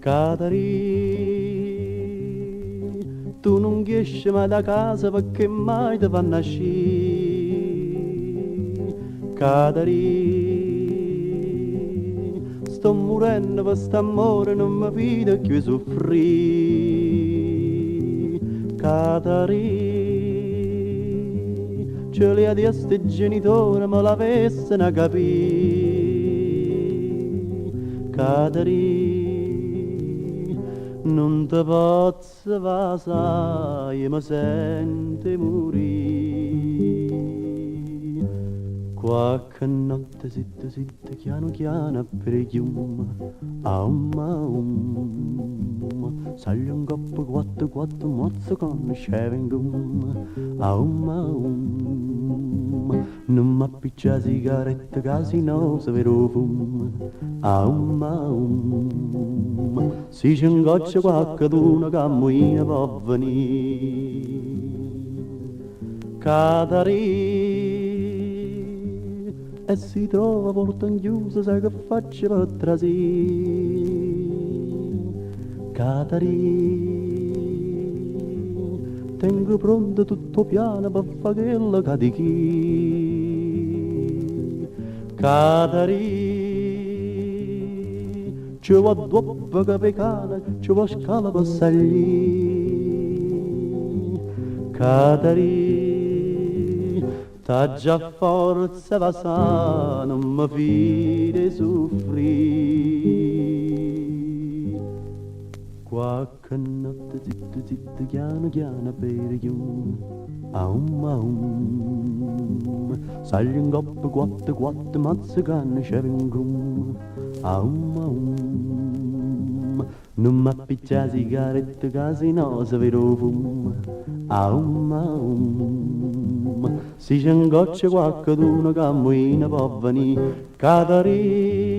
Catari, tu non esci mai da casa perché mai ti fanno uscire. Catari, sto morendo per st'amore, non mi fido più soffrire. Catari, ce li ha di sti genitori, me l'avessero a capire. Catari, non te posso passare, mi senti morire. Qualche notte zitta zitta, chiano chiano per il chiume, sale un coppo quattro quattro mozzo con shaving gum, non m'appiccia sigaretta casinosa vero fumo, si c'è un goccia qualcuno che muina può venire. Catari, e si trova porta chiusa, sai che faccio per trasì. Catari, tengo pronto tutto piano per fare quello che di chi. Catari, ci va dopo che pecana, ci va scala per salire. Catari, t'ha già forza va sa, non mi fide soffrire. Qualche notte zitto zitto, chiano chiano per il chiume, sale un coppo quattro quattro mazza canne shaving gum, non m'appiccia sigaretta casinosa vero fumo, si c'è un goccia qualcuno che muina può venire. Catari,